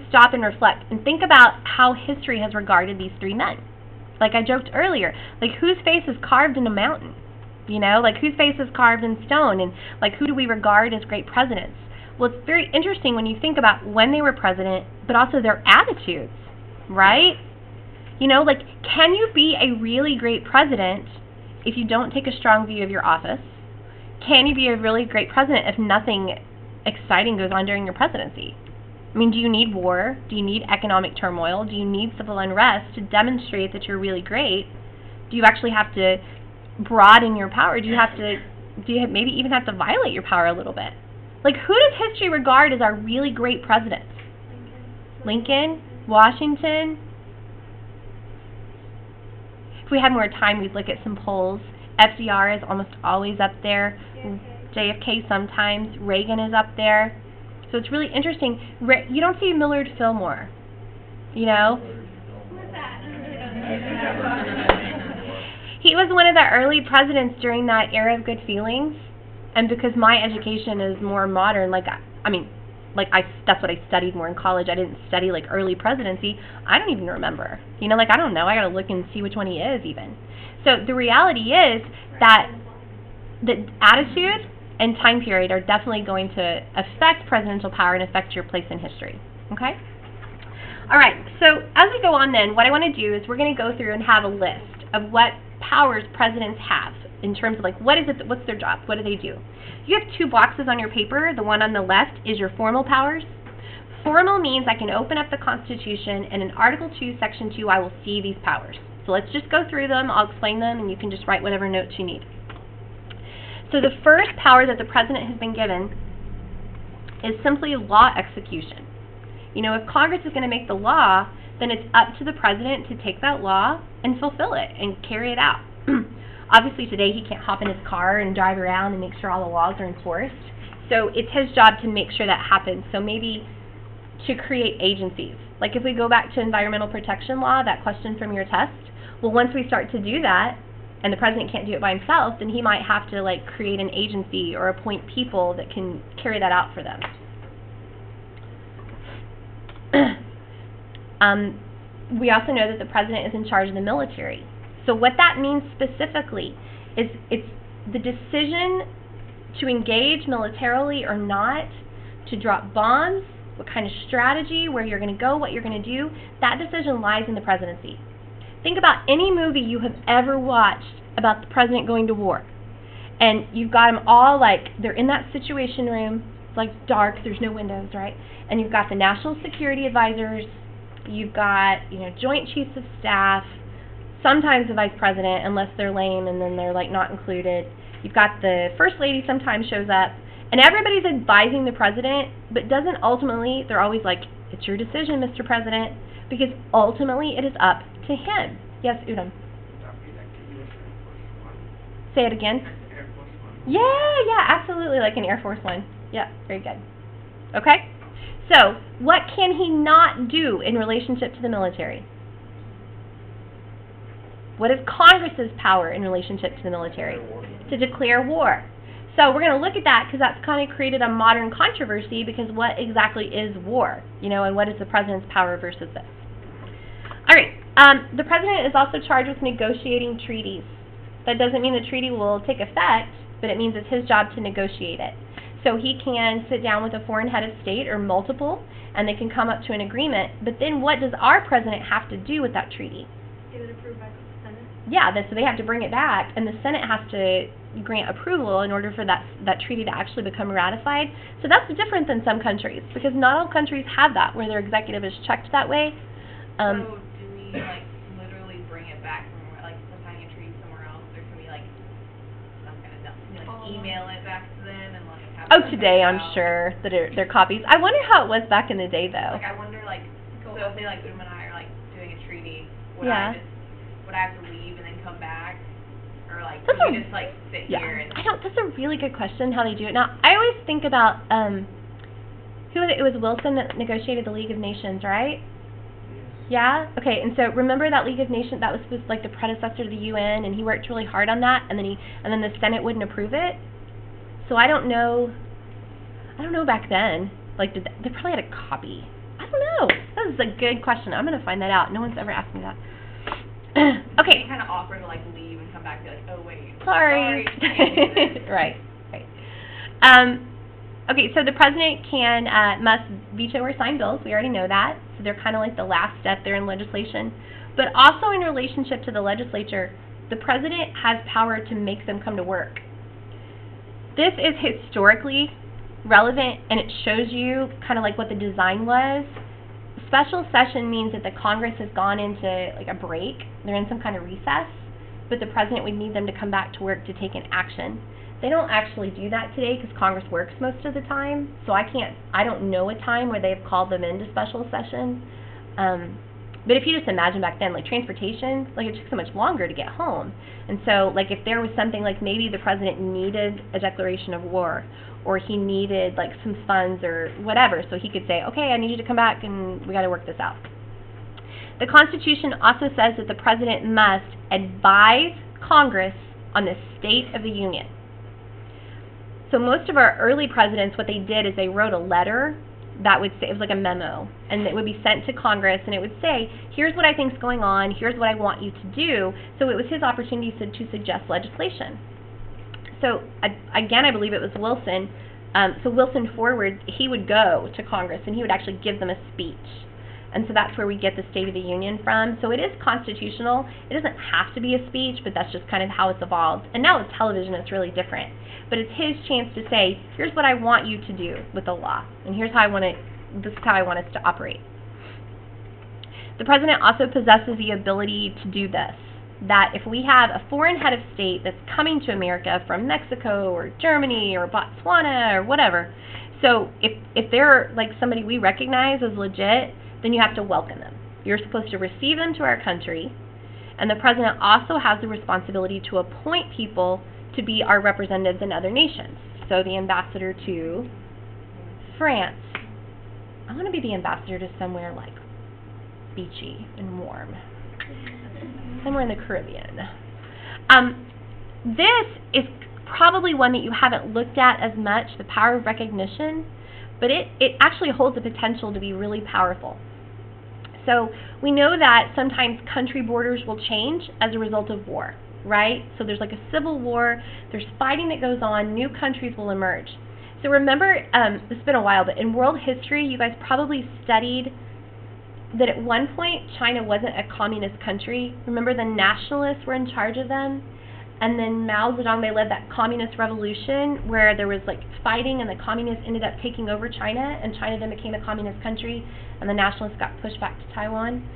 stop and reflect and think about how history has regarded these three men. Like I joked earlier, like whose face is carved in a mountain? You know, like whose face is carved in stone, and like who do we regard as great presidents? Well, it's very interesting when you think about when they were president, but also their attitudes, right? You know, like, can you be a really great president if you don't take a strong view of your office? Can you be a really great president if nothing exciting goes on during your presidency? I mean, do you need war? Do you need economic turmoil? Do you need civil unrest to demonstrate that you're really great? Do you actually have to broaden your power? Do you maybe even have to violate your power a little bit? Like, who does history regard as our really great presidents? Lincoln? Washington? If we had more time, we'd look at some polls. FDR is almost always up there. JFK sometimes. Reagan is up there. So it's really interesting. You don't see Millard Fillmore, you know? He was one of the early presidents during that era of good feelings. And because my education is more modern, that's what I studied more in college. I didn't study like early presidency. I don't even remember. You know, like I don't know. I got to look and see which one he is even. So the reality is that the attitude and time period are definitely going to affect presidential power and affect your place in history. Okay? All right. So as we go on then, what I want to do is we're going to go through and have a list of what powers presidents have in terms of like what's their job? What do they do? You have two boxes on your paper. The one on the left is your formal powers. Formal means I can open up the Constitution and in Article 2, Section 2, I will see these powers. So let's just go through them. I'll explain them and you can just write whatever notes you need. So the first power that the president has been given is simply law execution. You know, if Congress is going to make the law, then it's up to the president to take that law and fulfill it and carry it out. Obviously today he can't hop in his car and drive around and make sure all the laws are enforced. So it's his job to make sure that happens. So maybe to create agencies. Like if we go back to environmental protection law, that question from your test, well, once we start to do that, and the president can't do it by himself, then he might have to like create an agency or appoint people that can carry that out for them. We also know that the president is in charge of the military. So what that means specifically is it's the decision to engage militarily or not, to drop bombs, what kind of strategy, where you're going to go, what you're going to do. That decision lies in the presidency. Think about any movie you have ever watched about the president going to war. And you've got them all like, they're in that situation room, it's like dark, there's no windows, right? And you've got the national security advisors, you've got, you know, joint chiefs of staff, sometimes the vice president, unless they're lame and then they're like not included. You've got the first lady sometimes shows up, and everybody's advising the president, but doesn't ultimately, they're always like, it's your decision, Mr. President, because ultimately it is up to him. Yes, Udom. Say it again. Yeah, absolutely, like an Air Force One. Yeah, very good. Okay? So, what can he not do in relationship to the military? What is Congress's power in relationship to the military? To declare war. So we're going to look at that because that's kind of created a modern controversy, because what exactly is war? You know, and what is the president's power versus this? All right. The president is also charged with negotiating treaties. That doesn't mean the treaty will take effect, but it means it's his job to negotiate it. So he can sit down with a foreign head of state or multiple, and they can come up to an agreement. But then what does our president have to do with that treaty? Get it approved by the Senate? Yeah, so they have to bring it back, and the Senate has to grant approval in order for that treaty to actually become ratified. So that's different than some countries, because not all countries have that, where their executive is checked that way. So do we, like, literally bring it back from, like, signing a treaty somewhere else? Or can we, like, some kind of, email it back to them and, like, have Oh, today I'm sure that they're copies. I wonder how it was back in the day, though. Like, I wonder, like, so if they, like, Udom and I are, like, doing a treaty, would Yeah. would I have to leave and then come back? Or, like, That's can we just, like, sit here and... That's a really good question, how they do it. Now, I always think about, who was it? It was Wilson that negotiated the League of Nations, right? Yeah? Okay, and so remember that League of Nations, that was supposed to, like, the predecessor to the UN, and he worked really hard on that, and then the Senate wouldn't approve it. So I don't know back then, like, they probably had a copy. I don't know. is a good question. I'm going to find that out. No one's ever asked me that. They Okay. kind of offer to like leave and come back and be like, oh wait, Sorry. can't do this. Right. Okay, so the president must veto or sign bills. We already know that. So they're kind of like the last step there in legislation. But also in relationship to the legislature, the president has power to make them come to work. This is historically relevant, and it shows you kind of like what the design was. Special session means that the Congress has gone into like a break. They're in some kind of recess, but the president would need them to come back to work to take an action. They don't actually do that today because Congress works most of the time, so I don't know a time where they've called them into special session. But if you just imagine back then, like transportation, like it took so much longer to get home. And so like if there was something like maybe the president needed a declaration of war, or he needed like some funds or whatever, so he could say, okay, I need you to come back and we got to work this out. The Constitution also says that the president must advise Congress on the state of the union. So most of our early presidents, what they did is they wrote a letter that would say, it was like a memo, and it would be sent to Congress, and it would say, here's what I think's going on, here's what I want you to do. So it was his opportunity to suggest legislation. So again, I believe it was Wilson. So Wilson forward, he would go to Congress, and he would actually give them a speech. And so that's where we get the State of the Union from. So it is constitutional. It doesn't have to be a speech, but that's just kind of how it's evolved. And now with television, it's really different. But it's his chance to say, here's what I want you to do with the law, and here's how this is how I want us to operate. The president also possesses the ability to do this, that if we have a foreign head of state that's coming to America from Mexico or Germany or Botswana or whatever, so if they're like somebody we recognize as legit, then you have to welcome them. You're supposed to receive them to our country, and the president also has the responsibility to appoint people to be our representatives in other nations. So the ambassador to France. I want to be the ambassador to somewhere like beachy and warm. Somewhere in the Caribbean. This is probably one that you haven't looked at as much, the power of recognition, but it actually holds the potential to be really powerful. So we know that sometimes country borders will change as a result of war, right? So there's like a civil war, there's fighting that goes on, new countries will emerge. So remember, it's been a while, but in world history, you guys probably studied that at one point China wasn't a communist country. Remember, the nationalists were in charge of them, and then Mao Zedong, they led that communist revolution where there was like fighting, and the communists ended up taking over China, and China then became a communist country, and the nationalists got pushed back to Taiwan.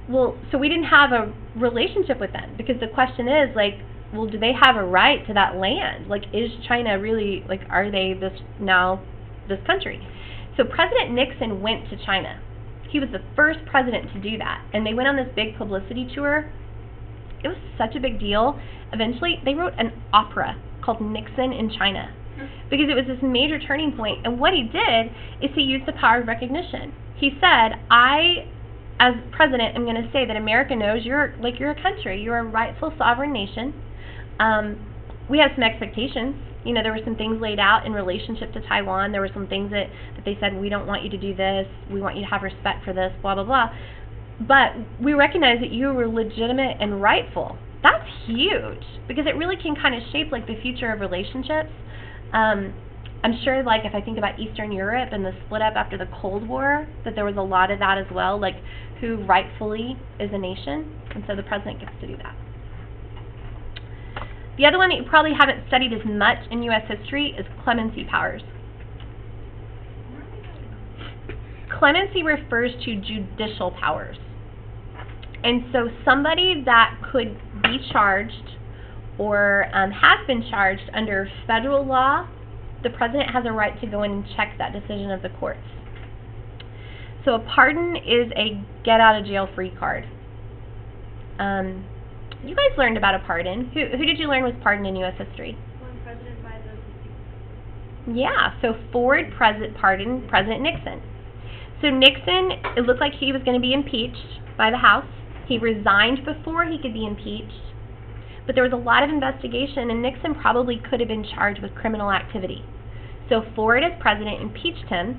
Well, so we didn't have a relationship with them, because the question is like, well, do they have a right to that land? Like, is China really, like, are they this country? So President Nixon went to China. He was the first president to do that, and they went on this big publicity tour. It was such a big deal. Eventually, they wrote an opera called Nixon in China, because it was this major turning point. And what he did is he used the power of recognition. He said, I, as president, am going to say that America knows you're a country. You're a rightful sovereign nation. We have some expectations. You know, there were some things laid out in relationship to Taiwan. There were some things that they said, we don't want you to do this. We want you to have respect for this, blah, blah, blah. But we recognize that you were legitimate and rightful. That's huge, because it really can kind of shape like the future of relationships. I'm sure, like, if I think about Eastern Europe and the split up after the Cold War, that there was a lot of that as well, like who rightfully is a nation. And so the president gets to do that. The other one that you probably haven't studied as much in U.S. history is clemency powers. Clemency refers to judicial powers. And so somebody that could be charged or has been charged under federal law, the president has a right to go in and check that decision of the courts. So a pardon is a get-out-of-jail-free card. You guys learned about a pardon. Who did you learn was pardoned in U.S. history? One president by the... Yeah, so Ford pardoned President Nixon. So Nixon, it looked like he was going to be impeached by the House. He resigned before he could be impeached. But there was a lot of investigation, and Nixon probably could have been charged with criminal activity. So Ford, as president, impeached him.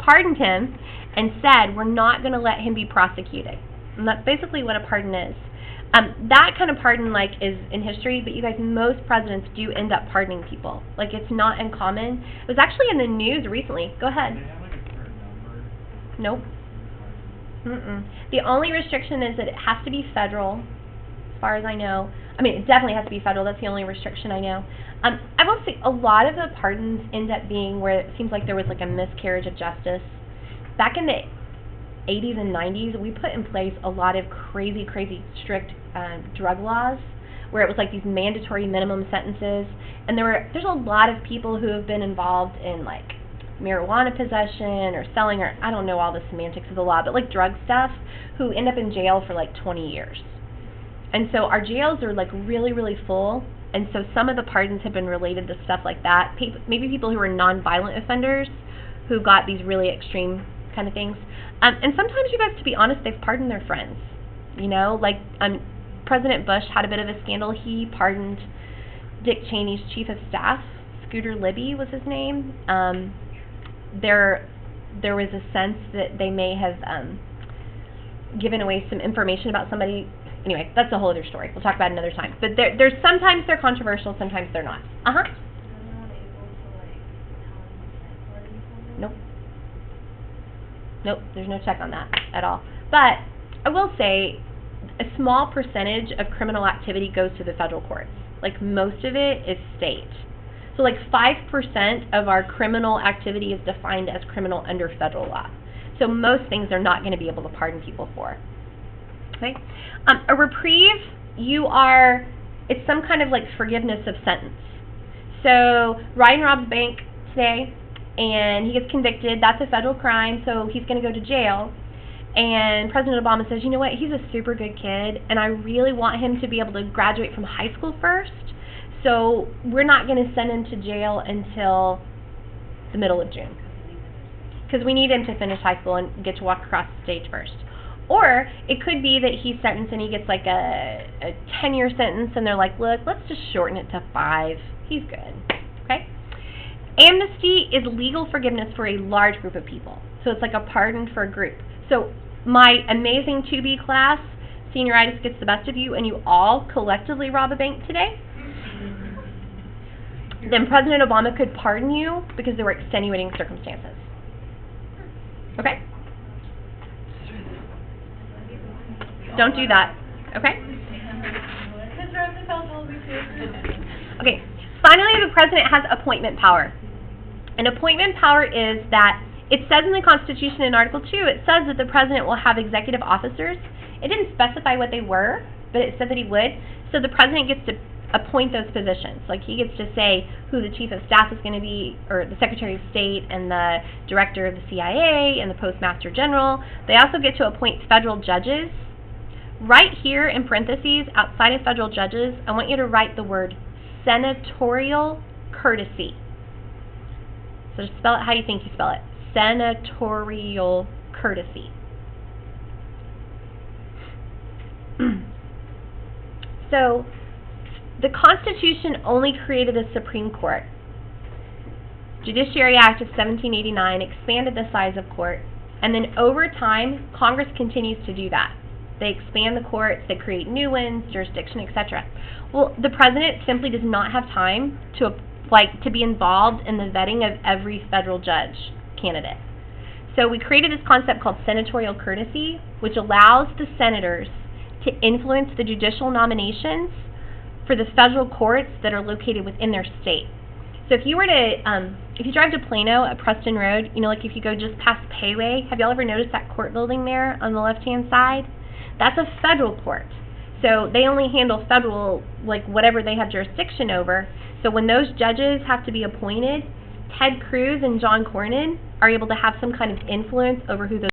pardoned him and said, we're not going to let him be prosecuted. And that's basically what a pardon is. That kind of pardon, like, is in history, but you guys, most presidents do end up pardoning people. Like, it's not uncommon. It was actually in the news recently. Go ahead. Do they have like a certain number? Nope. The only restriction is that it has to be federal, as far as I know. I mean, it definitely has to be federal. That's the only restriction I know. I will say a lot of the pardons end up being where it seems like there was like a miscarriage of justice. Back in the 80s and 90s, we put in place a lot of crazy strict drug laws where it was like these mandatory minimum sentences, and there's a lot of people who have been involved in like marijuana possession or selling, or I don't know all the semantics of the law, but like drug stuff, who end up in jail for like 20 years. And so our jails are like really full, and so some of the pardons have been related to stuff like that. Maybe people who are non-violent offenders who got these really extreme kind of things. And sometimes, you guys, to be honest, they've pardoned their friends. You know, like President Bush had a bit of a scandal. He pardoned Dick Cheney's chief of staff, Scooter Libby was his name. There was a sense that they may have given away some information about somebody. Anyway, that's a whole other story. We'll talk about it another time. But there's sometimes they're controversial, sometimes they're not. They're not able to, like, tell them you can't pardon someone? Nope, there's no check on that at all. But I will say a small percentage of criminal activity goes to the federal courts. Like, most of it is state. So like 5% of our criminal activity is defined as criminal under federal law. So most things they're not going to be able to pardon people for. Okay? A reprieve, it's some kind of like forgiveness of sentence. So Ryan robs a bank today, and he gets convicted. That's a federal crime, so he's going to go to jail. And President Obama says, you know what, he's a super good kid, and I really want him to be able to graduate from high school first, so we're not going to send him to jail until the middle of June, because we need him to finish high school and get to walk across the stage first. Or it could be that he's sentenced and he gets like a 10-year sentence, and they're like, look, let's just shorten it to 5. He's good. Okay? Amnesty is legal forgiveness for a large group of people. So it's like a pardon for a group. So my amazing 2B class, senioritis gets the best of you, and you all collectively rob a bank today, then President Obama could pardon you because there were extenuating circumstances. Okay? Don't do that. Okay? Okay. Finally, the president has appointment power. And appointment power is that it says in the Constitution in Article 2, it says that the president will have executive officers. It didn't specify what they were, but it said that he would. So the president gets to appoint those positions. Like, he gets to say who the chief of staff is going to be, or the secretary of state, and the director of the CIA, and the postmaster general. They also get to appoint federal judges. Right here in parentheses, outside of federal judges, I want you to write the word senatorial courtesy. So just spell it how you think you spell it. Senatorial courtesy. So, the Constitution only created a Supreme Court. Judiciary Act of 1789 expanded the size of court, and then over time, Congress continues to do that. They expand the courts, they create new ones, jurisdiction, etc. Well, the president simply does not have time to be involved in the vetting of every federal judge candidate. So we created this concept called senatorial courtesy, which allows the senators to influence the judicial nominations for the federal courts that are located within their state. So if you were to, if you drive to Plano at Preston Road, you know, like if you go just past Payway, have y'all ever noticed that court building there on the left-hand side? That's a federal court. So they only handle federal, like whatever they have jurisdiction over. So when those judges have to be appointed, Ted Cruz and John Cornyn are able to have some kind of influence over who those